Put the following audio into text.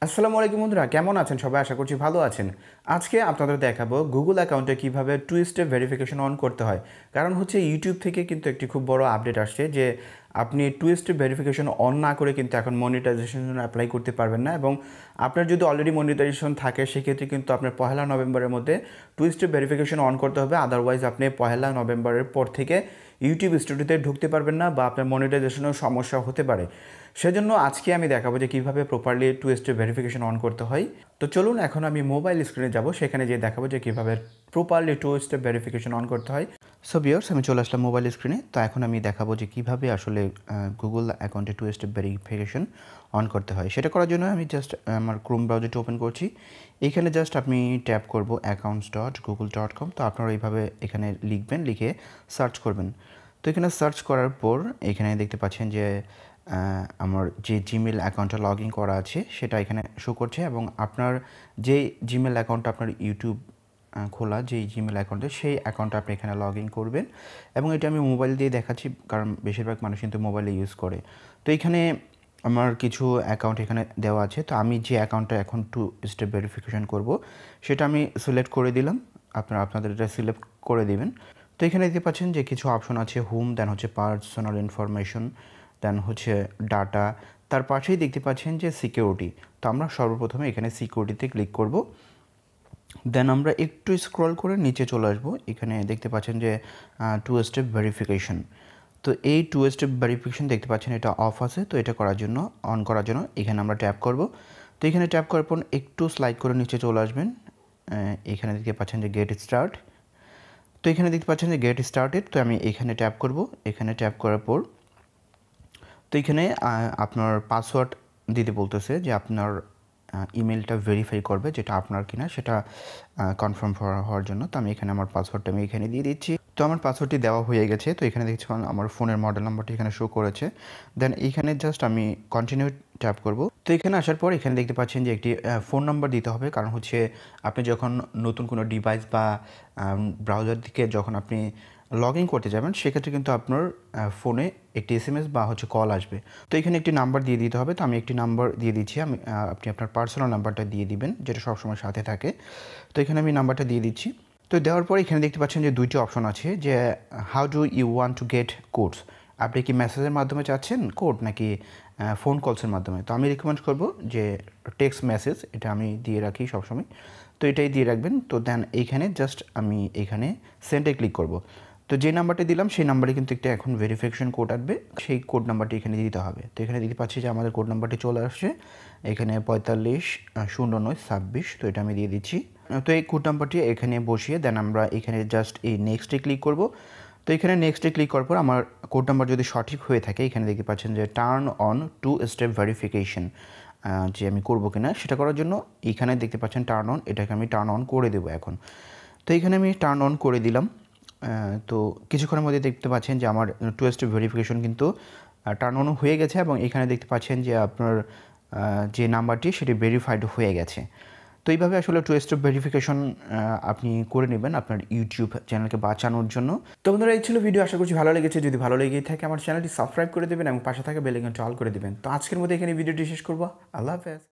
আসসালামু আলাইকুম বন্ধুরা, কেমন আছেন সবাই? আশা করছি ভালো আছেন। আজকে আপনাদের দেখাবো গুগল অ্যাকাউন্টে কীভাবে টু স্টেপ ভেরিফিকেশন অন করতে হয়। কারণ হচ্ছে ইউটিউব থেকে কিন্তু একটি খুব বড় আপডেট আসছে যে আপনি টু স্টেপ ভেরিফিকেশন অন না করে কিন্তু এখন মনিটাইজেশনের জন্য অ্যাপ্লাই করতে পারবেন না, এবং আপনার যদি অলরেডি মনিটাইজেশন থাকে সেক্ষেত্রে কিন্তু আপনার পহেলা নভেম্বরের মধ্যে টু স্টেপ ভেরিফিকেশন অন করতে হবে। আদারওয়াইজ আপনি পহেলা নভেম্বরের পর থেকে ইউটিউব স্টুডিওতে ঢুকতে পারবেন না বা আপনার মনিটাইজেশনের সমস্যা হতে পারে। সেজন্য আজকে আমি দেখাবো যে কীভাবে properly two step verification on করতে হয়। তো চলুন এখন আমি মোবাইল স্ক্রিনে যাব, সেখানে যেয়ে দেখাবো যে কীভাবে properly two step verification on করতে হয়। সো ভিউয়ার্স, আমি চলে আসলাম মোবাইল স্ক্রিনে। তো এখন আমি দেখাবো যে কীভাবে আসলে গুগল অ্যাকাউন্টে টু স্টেপ ভেরিফিকেশন অন করতে হয়। সেটা করার জন্য আমি জাস্ট আমার ক্রোম ব্রাউজারটা ওপেন করছি। এইখানে জাস্ট আপনি ট্যাপ করব accounts.google.com। তো আপনারা এইভাবে এখানে লিখবেন, লিখে সার্চ করবেন। তো এখানে সার্চ করার পর এখানে দেখতে পাচ্ছেন যে আমার যে জিমেল অ্যাকাউন্টটা লগ ইন করা আছে সেটা এখানে শো করছে, এবং আপনার যে জিমেল অ্যাকাউন্টটা আপনার ইউটিউব খোলা যেই জিমেল অ্যাকাউন্টে, সেই অ্যাকাউন্টটা আপনি এখানে লগ ইন করবেন। এবং এটা আমি মোবাইল দিয়ে দেখাচ্ছি কারণ বেশিরভাগ মানুষ কিন্তু মোবাইলে ইউজ করে। তো এখানে আমার কিছু অ্যাকাউন্ট এখানে দেওয়া আছে। তো আমি যে অ্যাকাউন্টটা এখন টু স্টেপ ভেরিফিকেশন করব সেটা আমি সিলেক্ট করে দিলাম। আপনাদের এটা সিলেক্ট করে দিবেন। তো এখানে দেখতে পাচ্ছেন যে কিছু অপশন আছে, হোম, দেন হচ্ছে পার্সোনাল ইনফরমেশন, দেন হচ্ছে ডাটা, তার পাশেই দেখতে পাচ্ছেন যে সিকিউরিটি। তো আমরা সর্বপ্রথমে এখানে সিকিউরিটিতে ক্লিক করব। দেন আমরা একটু স্ক্রল করে নিচে চলে আসবো। এখানে দেখতে পাচ্ছেন যে টু স্টেপ ভেরিফিকেশন। তো এই টু স্টেপ ভেরিফিকেশন দেখতে পাচ্ছেন এটা অফ আছে। তো এটা করার জন্য, অন করার জন্য এখানে আমরা ট্যাপ করব। তো এখানে ট্যাপ করার পর একটু স্লাইড করে নিচে চলে আসবেন। এখানে দেখতে পাচ্ছেন যে গেট স্টার্ট। তো এখানে দেখতে পাচ্ছেন যে গেট স্টার্টেড। তো আমি এখানে ট্যাপ করব। এখানে ট্যাপ করার পর তো এখানে আপনার পাসওয়ার্ড দিতে বলতেছে যে আপনার ইমেলটা ভেরিফাই করবে যেটা আপনার কিনা সেটা কনফার্ম হওয়ার জন্য। তো আমি এখানে আমার পাসওয়ার্ডটা আমি এখানে দিয়ে দিচ্ছি। তো আমার পাসওয়ার্ডটি দেওয়া হয়ে গেছে। তো এখানে দেখছি আমার ফোনের মডেল নাম্বারটি এখানে শো করেছে। দেন এইখানে জাস্ট আমি কন্টিনিউ ট্যাপ করব। তো এখানে আসার পর এখানে দেখতে পাচ্ছেন যে একটি ফোন নাম্বার দিতে হবে, কারণ হচ্ছে আপনি যখন নতুন কোনো ডিভাইস বা ব্রাউজার দিকে যখন আপনি লগ ইন করতে যাবেন সেক্ষেত্রে কিন্তু আপনার ফোনে একটি SMS বা হচ্ছে কল আসবে। তো এখানে একটি নাম্বার দিয়ে দিতে হবে। তো আমি একটি নাম্বার দিয়ে দিচ্ছি। আপনি আপনার পার্সোনাল নাম্বারটা দিয়ে দিবেন যেটা সবসময় সাথে থাকে। তো এখানে আমি নাম্বারটা দিয়ে দিচ্ছি। তো দেওয়ার পর এখানে দেখতে পাচ্ছেন যে দুইটি অপশন আছে, যে how do you want to get codes. আপনি কি মেসেজের মাধ্যমে চাচ্ছেন কোড নাকি ফোন কলসের মাধ্যমে? তো আমি রিকমেন্ড করব যে টেক্সট মেসেজ, এটা আমি দিয়ে রাখি সবসময়। তো এটাই দিয়ে রাখবেন। তো দেন এইখানে জাস্ট আমি এখানে সেন্ডে ক্লিক করব। তো যে নাম্বারটি দিলাম সেই নাম্বারে কিন্তু একটা এখন ভেরিফিকেশন কোড আসবে, সেই কোড নাম্বারটি এখানে দিতে হবে। তো এখানে দেখতে পাচ্ছি যে আমাদের কোড নাম্বারটি চলে আসছে এখানে 450926। তো এটা আমি দিয়ে দিচ্ছি। তো এই কোড নাম্বারটি এখানে বসিয়ে দেন আমরা এখানে জাস্ট এই নেক্সটে ক্লিক করব। তো এখানে নেক্সটে ক্লিক করার পর আমার কোড নাম্বার যদি সঠিক হয়ে থাকে এখানে দেখতে পাচ্ছেন যে turn on two step verification, যে আমি করবো কিনা সেটা করার জন্য এখানে দেখতে পাচ্ছেন টার্ন অন, এটাকে আমি টার্ন অন করে দেবো এখন। তো এখানে আমি টার্ন অন করে দিলাম। তো কিছুক্ষণের মধ্যে দেখতে পাচ্ছেন যে আমার টু স্টেপ ভেরিফিকেশন কিন্তু টার্ন অন হয়ে গেছে, এবং এখানে দেখতে পাচ্ছেন যে আপনার যে নাম্বারটি সেটি ভেরিফাইড হয়ে গেছে। তো এইভাবে আসলে টু স্টেপ ভেরিফিকেশন আপনি করে নেবেন আপনার ইউটিউব চ্যানেলকে বাঁচানোর জন্য। তো বন্ধুরা, এই ছিল ভিডিও। আশা করছি ভালো লেগেছে। যদি ভালো লেগে থাকে আমার চ্যানেলটি সাবস্ক্রাইব করে দেবেন এবং পাশে থাকা বেল আইকনটি অল করে দেবেন। তো আজকের মধ্যে এখানে ভিডিওটি শেষ করবো। আল্লাহ হাফেজ।